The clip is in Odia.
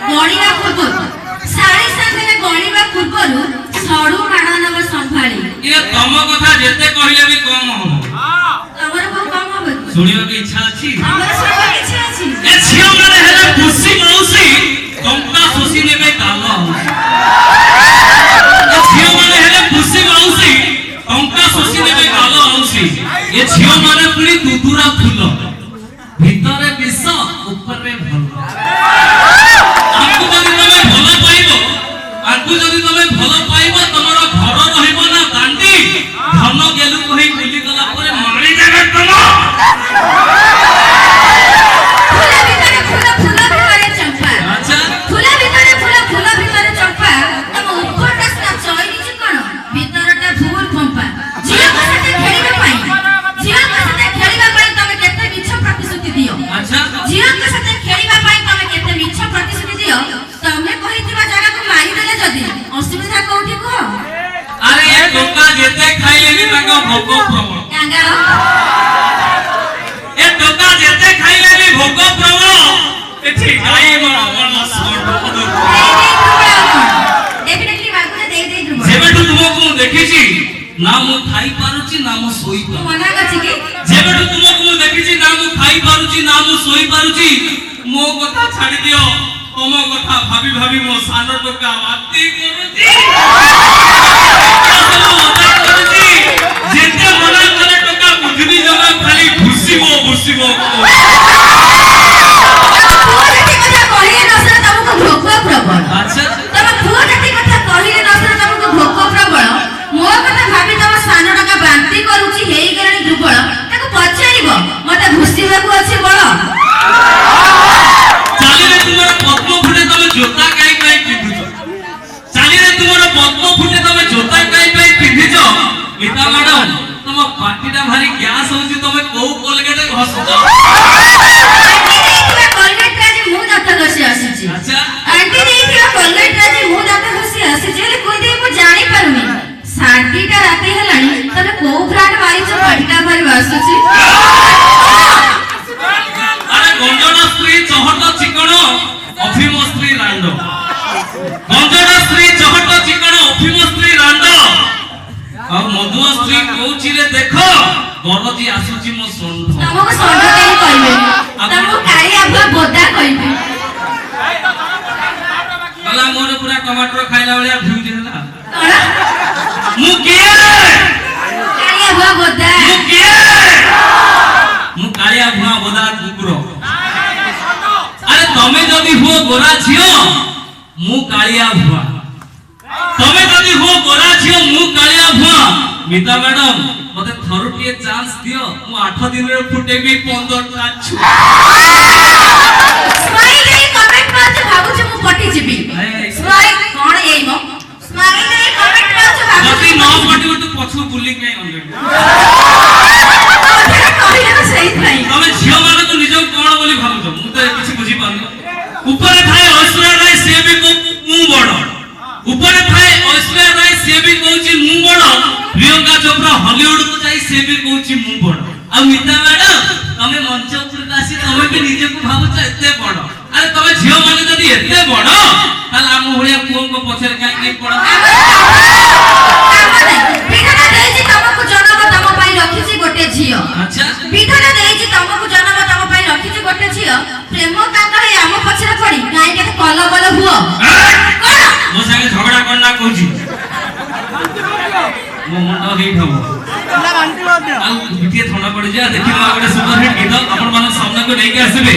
ଗଣିବା ପୂର୍ବରୁ ଶାଳୀ ସାଙ୍ଗରେ ଗଣିବା ପୂର୍ବରୁ ସଡୁ ମାଣ ନବ ସମ୍ଭାଳି। ଇଏ ତମ କଥା ଯେତେ କହିଲେ ବି କମ ହବ। ତମର ବହୁ କମ ହବ। ଶୁଣିବାକୁ ଇଚ୍ଛା ଅଛି? ଆମର ଶୁଣିବାକୁ ଇଚ୍ଛା ଅଛି। ଏ ଝିଅ ମାନେ ହେଲେ ଖୁସି ମାଉସୀ ଟଙ୍କା ଶୋଷି ନେବେ ଗାଲ। ଏ ଝିଅ ମାନେ ହେଲେ ଖୁସି ମାଉସୀ ଟଙ୍କା ଶୋଷି ନେବେ ଗାଲ ମାଉସୀ। ଏ ଝିଅ ମାନେ ପୁଣି ଦୁଦୁରା ଫୁଲ ଭିତରେ ବିଷ ଉପରେ ଭଲ। ଆଙ୍କୁ ଯଦି ତମେ ଭଲ ପାଇବ ତମର ଘର ରହିବ ନା ଦାଣ୍ଡି ଧନ ଗେଲୁ କହି ବୁଲି ଗଲା ପରେ ମାରି ଦେବେ ତମ। ଯେତେ ଖାଇଲେ ବି ତାଙ୍କ ଭୋଗ ପ୍ରବଳ। ଏ ଟଙ୍କା ଯେତେ ଖାଇଲେ ବି ଭୋଗ ପ୍ରବଳ। ଏଠି ଗାଈ ଯେବେଠୁ ତୁମକୁ ମୁଁ ଦେଖିଛି ନା ମୁଁ ଖାଇ ପାରୁଛି ନା ମୁଁ ଶୋଇ ପାରୁଛି। ଯେବେଠୁ ତୁମକୁ ମୁଁ ଦେଖିଛି ନା ମୁଁ ଖାଇ ପାରୁଛି ନା ମୁଁ ଶୋଇ ପାରୁଛି। ମୋ କଥା ଛାଡ଼ି ଦିଅ ତମ କଥା ଭାବି ଭାବି ମୋ ସାନ ଟୋକା ବାତି କରୁଛି। ଯେତେ ମନା କଲେ ଟଙ୍କା ବୁଝିନି ଜମା ଖାଲି ଭୁସିବ ଭୁସିବ। ଚାଲିରେ ତୁମର ପଦ୍ମ ଫୁଟେ ତମେ ଜୋତା କାଇଁ କାଇଁ ପିନ୍ଧୁଛ? ଚାଲିରେ ତୁମର ପଦ୍ମ ଫୁଟେ ତମେ ଜୋତା କାଇଁ କାଇଁ ପିନ୍ଧିଛ? ଗୀତା ମ୍ୟାଡମ ତମ ପାଟିଟା ଭାରି ଗ୍ୟାସ୍ ହଉଛି। ତମେ କୋଉ କୋଲଗେଟ ଘସୁଛ? ଆରେ ଗଞ୍ଜଣା ସ୍ତ୍ରୀ ଚହଟ ଚିକଣ ଅଫିମ ସ୍ତ୍ରୀ ରାଣ୍ଡ। ଗଞ୍ଜଣା ସ୍ତ୍ରୀ ଚହଟ ଚିକଣ ଅଫିମ ସ୍ତ୍ରୀ ରାଣ୍ଡ। ଆଉ ମଧୁଆ ସ୍ତ୍ରୀ କହୁଛିରେ ଦେଖ ଗରଜି ଆସୁଛି ମୋ ଷଣ୍ଢ। ତମକୁ ଷଣ୍ଢ କେହି କହିବେନି, ତମକୁ କାଳିଆ ଭୁଆ ବୋଦା କହିବେ। ଗଲା ମୋର ପୁରା ଟମାଟର ଖାଇଲା ଭଳିଆ ଭିଉଜ ହେଲା। କଣ? ମୁଁ କିଏ? କାଳିଆ ଭୁଆ ବୋଦା। ମୁଁ କିଏ? ମୁଁ କାଳିଆ ଭୁଆ ବୋଦା କୁକୁର। ଆରେ ତମେ ଯଦି ହୁଅ ଗୋରା ଝିଅ ମୁଁ କାଳିଆ ଭୁଆ। ତମେ ଯଦି ହୁଅ ଗୋରା ଝିଅ ମୁଁ କାଳିଆ ଭୁଆ। ମିତା ମ୍ୟାଡମ ମତେ ଥରୁଟିଏ ଚାନ୍ସ ଦିଅ ମୁଁ 8 ଦିନରେ ଫୁଟେବି 15ଟା ଛୁଆ। ସ୍ମାଇଲ ରେ କମେଣ୍ଟ ମାରୁଛ ଭାବୁଛ ମୁଁ ପଟି ଯିବି। ସ୍ମାଇଲ କଣ ଏଇ ମୋ ସ୍ମାଇଲ ରେ କମେଣ୍ଟ ମାରୁଛ ଭାବୁଛ ଯଦି ନ ପଟିବ ତୁ ପଛୁ ବୁଲି କାଇଁ ଅଣ୍ଡେ। କହିଲେ ତ ସେଇ ଥାଇ। ତମେ ଝିଅ ମାନଙ୍କୁ ନିଜକୁ କଣ ବୋଲି ଭାବୁଛ? ମୁଁ ତ କିଛି ବୁଝି ପାରୁନି। ଉପରେ ଥାଏ ଐଶ୍ୱର୍ଯ୍ୟା ରାୟ ସିଏ ବି ମୁଁ ବଡ। ଉପରେ ଥାଏ ଐଶ୍ୱର୍ଯ୍ୟା ରାୟ ସିଏ ବି କହୁଛି ମୁଁ ବଡ। ପ୍ରିୟଙ୍କା ଚୋପ୍ରା ହଲିଉଡ କୁ ଯାଇ ସିଏ ବି କହୁଛି ମୁଁ ବଡ। ଆଉ ମିତା ମ୍ୟାଡମ ତମେ ମଞ୍ଚ ଉପରକୁ ଆସି ତମେ ବି ନିଜକୁ ଭାବୁଛ ଏତେ ବଡ। ଆରେ ତମେ ଝିଅ ମାନେ ଯଦି ଏତେ ବଡ ତାହେଲେ ଆମ ଭଳିଆ ପୁଅଙ୍କ ପଛରେ କାହିଁକି ପଡ? ବିଧାନ ଦେଇଛି ତମକୁ ଜନ୍ମ ତମ ପାଇଁ ରଖିଛି ଗୋଟେ ଝିଅ। ଆଚ୍ଛା ବିଧାନ ଦେଇଛି ତମକୁ ଜନ୍ମ ତମ ପାଇଁ ରଖିଛି ଗୋଟେ ଝିଅ। ପ୍ରେମ କାଙ୍ଗରେ ଆମ ପଛରେ ପଡି କାହିଁକି କଲ କଲ ହୁଅ? କଣ ମୋ ସାଙ୍ଗେ ଝଗଡା କରନା କହୁଛି ମୋ ମୁଣ୍ଡ ହିଟ୍ ହବ। ଆଉ ଟିକେ ଥଣ୍ଡା ପଡିଯିବା ଦେଖିବା ଗୋଟେ ସୁପର ହିଟ୍ ଗୀତ ଆପଣ ମାନଙ୍କ ସାମ୍ନାକୁ ନେଇକି ଆସିବେ।